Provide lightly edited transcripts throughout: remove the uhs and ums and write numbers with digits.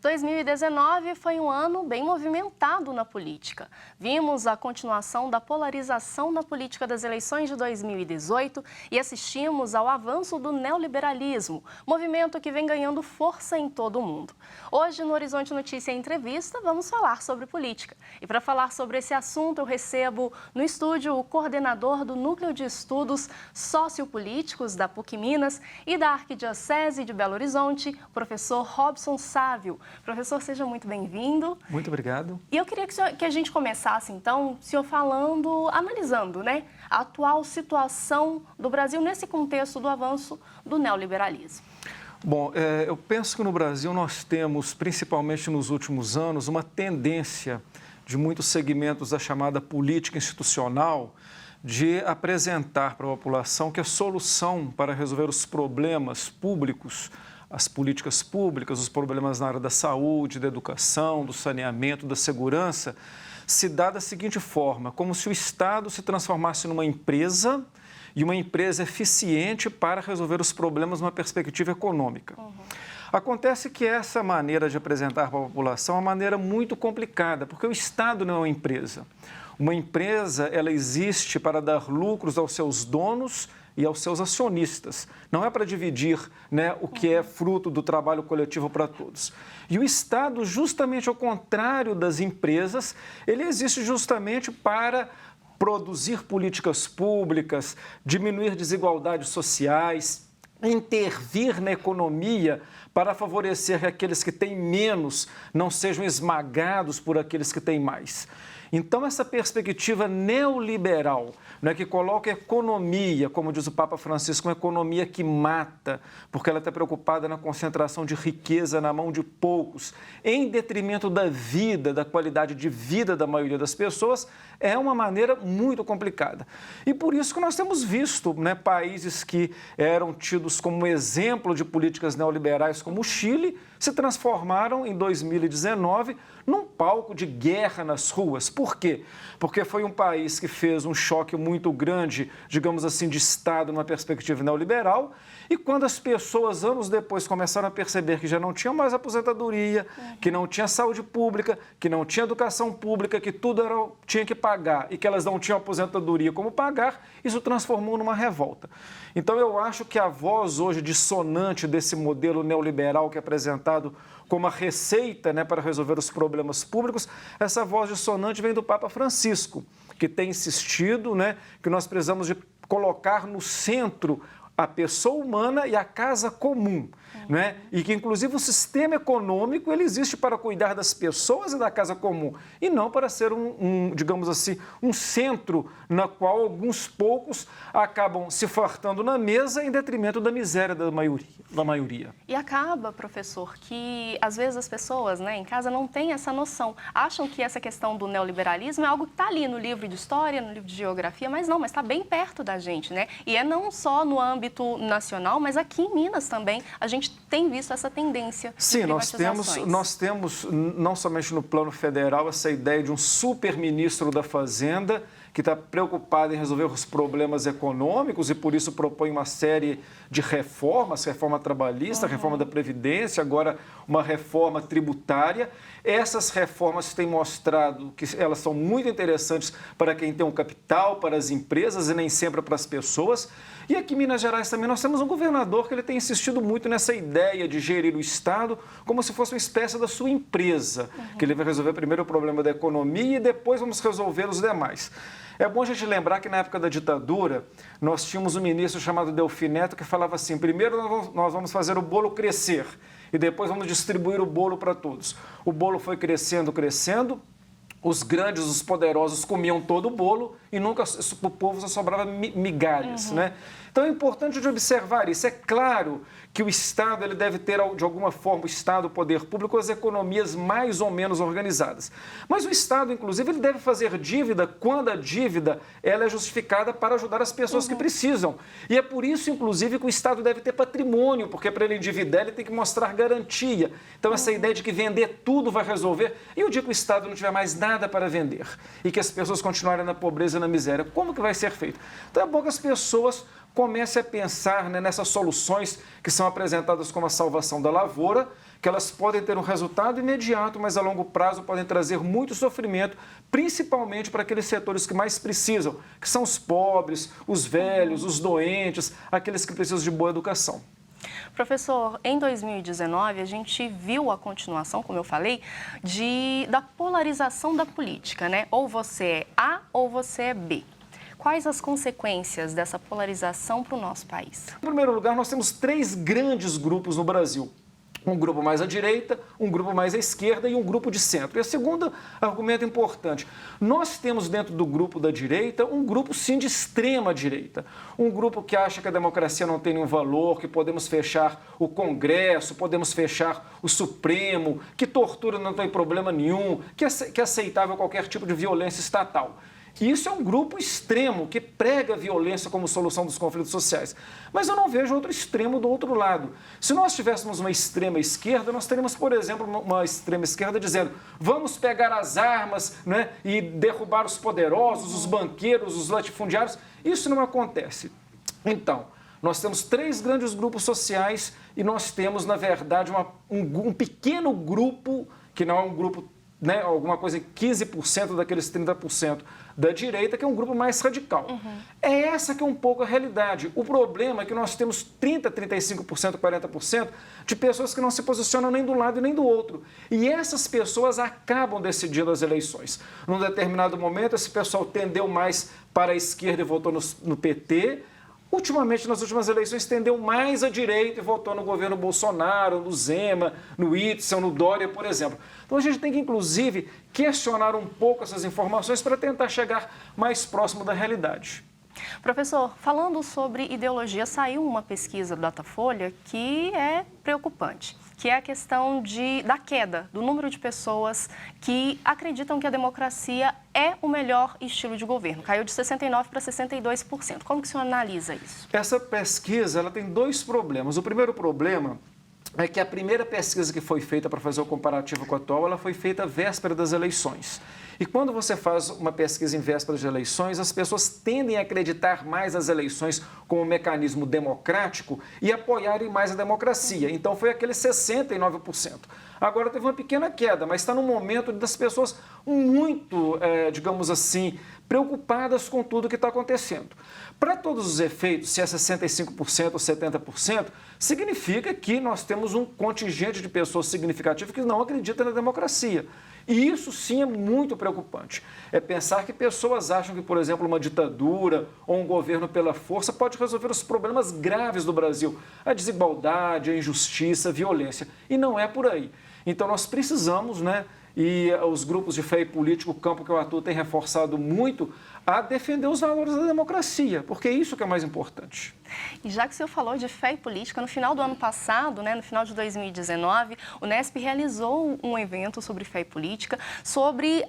2019 foi um ano bem movimentado na política. Vimos a continuação da polarização na política das eleições de 2018 e assistimos ao avanço do neoliberalismo, movimento que vem ganhando força em todo o mundo. Hoje, no Horizonte Notícia Entrevista, vamos falar sobre política. E para falar sobre esse assunto, eu recebo no estúdio o coordenador do Núcleo de Estudos Sociopolíticos da PUC Minas e da Arquidiocese de Belo Horizonte, o professor Robson Sávio. Professor, seja muito bem-vindo. Muito obrigado. E eu queria que a gente começasse, então, o senhor analisando, né, a atual situação do Brasil nesse contexto do avanço do neoliberalismo. Bom, eu penso que no Brasil nós temos, principalmente nos últimos anos, uma tendência de muitos segmentos da chamada política institucional de apresentar para a população que a solução para resolver os problemas públicos, as políticas públicas, os problemas na área da saúde, da educação, do saneamento, da segurança, se dá da seguinte forma, como se o Estado se transformasse numa empresa e uma empresa eficiente para resolver os problemas numa perspectiva econômica. Acontece que essa maneira de apresentar para a população é uma maneira muito complicada, porque o Estado não é uma empresa. Uma empresa, ela existe para dar lucros aos seus donos e aos seus acionistas. Não é para dividir, né, o que é fruto do trabalho coletivo para todos. E o Estado, justamente ao contrário das empresas, ele existe justamente para produzir políticas públicas, diminuir desigualdades sociais, intervir na economia para favorecer que aqueles que têm menos não sejam esmagados por aqueles que têm mais. Então, essa perspectiva neoliberal, né, que coloca a economia, como diz o Papa Francisco, uma economia que mata, porque ela está preocupada na concentração de riqueza na mão de poucos, em detrimento da vida, da qualidade de vida da maioria das pessoas, é uma maneira muito complicada. E por isso que nós temos visto, né, países que eram tidos como exemplo de políticas neoliberais, como o Chile, se transformaram em 2019 num palco de guerra nas ruas. Por quê? Porque foi um país que fez um choque muito grande, digamos assim, de Estado numa perspectiva neoliberal, e quando as pessoas, anos depois, começaram a perceber que já não tinham mais aposentadoria, que não tinha saúde pública, que não tinha educação pública, que tudo tinha que pagar e que elas não tinham aposentadoria como pagar, isso transformou numa revolta. Então, eu acho que a voz hoje dissonante desse modelo neoliberal que é apresentado como a receita, né, para resolver os problemas públicos, essa voz dissonante vem do Papa Francisco, que tem insistido, né, que nós precisamos de colocar no centro a pessoa humana e a casa comum, né? E que, inclusive, o sistema econômico ele existe para cuidar das pessoas e da casa comum, e não para ser digamos assim, um centro na qual alguns poucos acabam se fartando na mesa em detrimento da miséria da maioria. E acaba, professor, que às vezes as pessoas, né, em casa não têm essa noção, acham que essa questão do neoliberalismo é algo que está ali no livro de história, no livro de geografia, mas não, mas está bem perto da gente, né? E é não só no âmbito nacional, mas aqui em Minas também a gente tem visto essa tendência de privatizações. Sim, nós temos, não somente no plano federal, essa ideia de um super-ministro da Fazenda que está preocupado em resolver os problemas econômicos e, por isso, propõe uma série de reformas, reforma trabalhista, reforma da Previdência, agora uma reforma tributária. Essas reformas têm mostrado que elas são muito interessantes para quem tem um capital, para as empresas e nem sempre para as pessoas. E aqui em Minas Gerais também nós temos um governador que ele tem insistido muito nessa ideia de gerir o Estado como se fosse uma espécie da sua empresa, que ele vai resolver primeiro o problema da economia e depois vamos resolver os demais. É bom a gente lembrar que na época da ditadura nós tínhamos um ministro chamado Delfim Neto que falava assim, primeiro nós vamos fazer o bolo crescer e depois vamos distribuir o bolo para todos. O bolo foi crescendo, crescendo. Os grandes, os poderosos comiam todo o bolo e nunca o povo só sobrava migalhas, né? Então é importante de observar isso. É claro que o Estado ele deve ter, de alguma forma, o Estado, o poder público, as economias mais ou menos organizadas. Mas o Estado, inclusive, ele deve fazer dívida quando a dívida ela é justificada para ajudar as pessoas que precisam. E é por isso, inclusive, que o Estado deve ter patrimônio, porque para ele endividar ele tem que mostrar garantia. Então essa ideia de que vender tudo vai resolver, e o dia que o Estado não tiver mais nada nada para vender e que as pessoas continuarem na pobreza e na miséria. Como que vai ser feito? Então é bom que as pessoas comecem a pensar, né, nessas soluções que são apresentadas como a salvação da lavoura, que elas podem ter um resultado imediato, mas a longo prazo podem trazer muito sofrimento, principalmente para aqueles setores que mais precisam, que são os pobres, os velhos, os doentes, aqueles que precisam de boa educação. Professor, em 2019 a gente viu a continuação, como eu falei, da polarização da política, né? Ou você é A ou você é B. Quais as consequências dessa polarização para o nosso país? Em primeiro lugar, nós temos 3 grandes grupos no Brasil. Um grupo mais à direita, um grupo mais à esquerda e um grupo de centro. E o segundo argumento importante, nós temos dentro do grupo da direita um grupo sim de extrema direita. Um grupo que acha que a democracia não tem nenhum valor, que podemos fechar o Congresso, podemos fechar o Supremo, que tortura não tem problema nenhum, que é aceitável qualquer tipo de violência estatal. Isso é um grupo extremo que prega a violência como solução dos conflitos sociais. Mas eu não vejo outro extremo do outro lado. Se nós tivéssemos uma extrema esquerda, nós teríamos, por exemplo, uma extrema esquerda dizendo vamos pegar as armas, né, e derrubar os poderosos, os banqueiros, os latifundiários. Isso não acontece. Então, nós temos 3 grandes grupos sociais e nós temos, na verdade, um pequeno grupo, que não é um grupo, né, alguma coisa, 15% daqueles 30% da direita, que é um grupo mais radical. É essa que é um pouco a realidade. O problema é que nós temos 30%, 35%, 40% de pessoas que não se posicionam nem do lado e nem do outro. E essas pessoas acabam decidindo as eleições. Num determinado momento, esse pessoal tendeu mais para a esquerda e votou no PT. Ultimamente, nas últimas eleições, tendeu mais à direita e votou no governo Bolsonaro, no Zema, no Witzel, no Dória, por exemplo. Então, a gente tem que, inclusive, questionar um pouco essas informações para tentar chegar mais próximo da realidade. Professor, falando sobre ideologia, saiu uma pesquisa do Datafolha que é preocupante, que é a questão da queda do número de pessoas que acreditam que a democracia é o melhor estilo de governo. Caiu de 69% para 62%. Como que o senhor analisa isso? Essa pesquisa ela tem 2 problemas. O primeiro problema é que a primeira pesquisa que foi feita para fazer o comparativo com a atual, ela foi feita à véspera das eleições. E quando você faz uma pesquisa em véspera de eleições, as pessoas tendem a acreditar mais nas eleições como um mecanismo democrático e apoiarem mais a democracia. Então foi aquele 69%. Agora teve uma pequena queda, mas está no momento das pessoas muito, digamos assim, preocupadas com tudo que está acontecendo. Para todos os efeitos, se é 65% ou 70%, significa que nós temos um contingente de pessoas significativo que não acredita na democracia. E isso sim é muito preocupante. É pensar que pessoas acham que, por exemplo, uma ditadura ou um governo pela força pode resolver os problemas graves do Brasil, a desigualdade, a injustiça, a violência. E não é por aí. Então nós precisamos, né, e os grupos de fé e política, o campo que eu atuo, tem reforçado muito a defender os valores da democracia, porque é isso que é mais importante. E já que o senhor falou de fé e política, no final do ano passado, né, no final de 2019, o Nesp realizou um evento sobre fé e política, sobre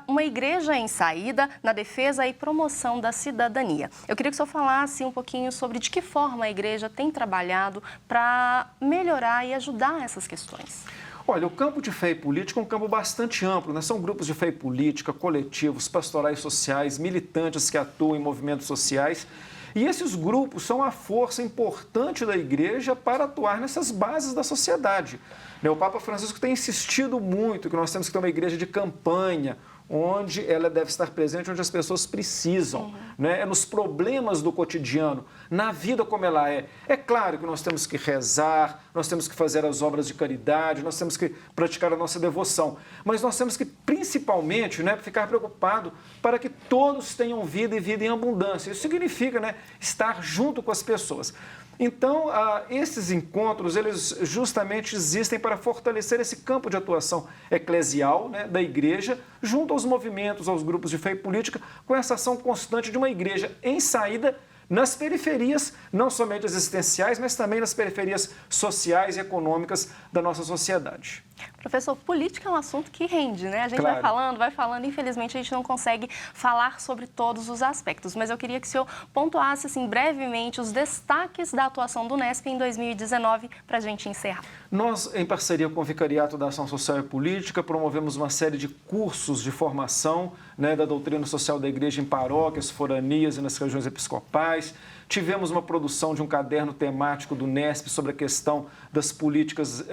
uma igreja em saída na defesa e promoção da cidadania. Eu queria que o senhor falasse um pouquinho sobre de que forma a igreja tem trabalhado para melhorar e ajudar essas questões. Olha, o campo de fé e política é um campo bastante amplo, né? São grupos de fé e política, coletivos, pastorais sociais, militantes que atuam em movimentos sociais. E esses grupos são a força importante da igreja para atuar nessas bases da sociedade. O Papa Francisco tem insistido muito que nós temos que ter uma igreja de campanha, onde ela deve estar presente, onde as pessoas precisam, né? É nos problemas do cotidiano, na vida como ela é. É claro que nós temos que rezar, nós temos que fazer as obras de caridade, nós temos que praticar a nossa devoção, mas nós temos que, principalmente, né, ficar preocupado para que todos tenham vida e vida em abundância. Isso significa, né, estar junto com as pessoas. Então, esses encontros, eles justamente existem para fortalecer esse campo de atuação eclesial, né, da igreja, junto aos movimentos, aos grupos de fé e política, com essa ação constante de uma igreja em saída, nas periferias, não somente as existenciais, mas também nas periferias sociais e econômicas da nossa sociedade. Professor, política é um assunto que rende, né? A gente Claro. vai falando, infelizmente a gente não consegue falar sobre todos os aspectos, mas eu queria que o senhor pontuasse, assim, brevemente os destaques da atuação do Unesp em 2019 para a gente encerrar. Nós, em parceria com o Vicariato da Ação Social e Política, promovemos uma série de cursos de formação, né, da doutrina social da Igreja em paróquias, foranias e nas regiões episcopais. Tivemos uma produção de um caderno temático do Unesp sobre a questão das políticas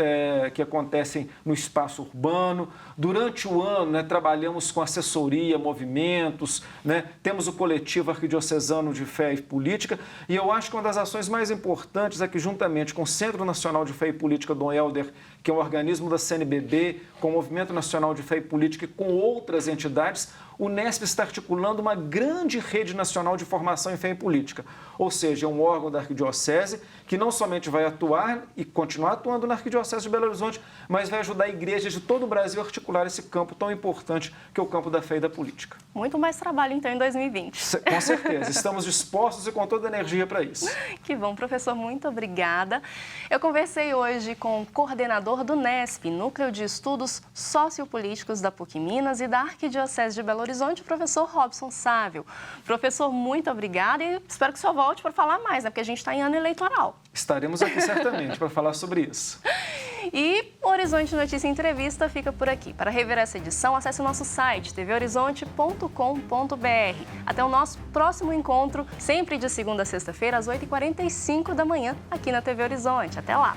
que acontecem no espaço urbano. Durante o ano, né, trabalhamos com assessoria, movimentos, né, temos o coletivo arquidiocesano de Fé e Política, e eu acho que uma das ações mais importantes é que, juntamente com o Centro Nacional de Fé e Política Dom Helder, que é um organismo da CNBB, com o Movimento Nacional de Fé e Política e com outras entidades, o Unesp está articulando uma grande rede nacional de formação em fé e política, ou seja, é um órgão da Arquidiocese que não somente vai atuar e continuar atuando na Arquidiocese de Belo Horizonte, mas vai ajudar igrejas de todo o Brasil a articular esse campo tão importante que é o campo da fé e da política. Muito mais trabalho, então, em 2020. Com certeza, estamos dispostos e com toda a energia para isso. Que bom, professor, muito obrigada. Eu conversei hoje com o coordenador do Unesp, Núcleo de Estudos Sociopolíticos da PUC Minas e da Arquidiocese de Belo Horizonte, o professor Robson Sávio. Professor, muito obrigada e espero que o senhor volte para falar mais, né? Porque a gente está em ano eleitoral. Estaremos aqui certamente para falar sobre isso. E o Horizonte Notícia Entrevista fica por aqui. Para rever essa edição, acesse o nosso site tvhorizonte.com.br. Até o nosso próximo encontro, sempre de segunda a sexta-feira, às 8h45 da manhã, aqui na TV Horizonte. Até lá!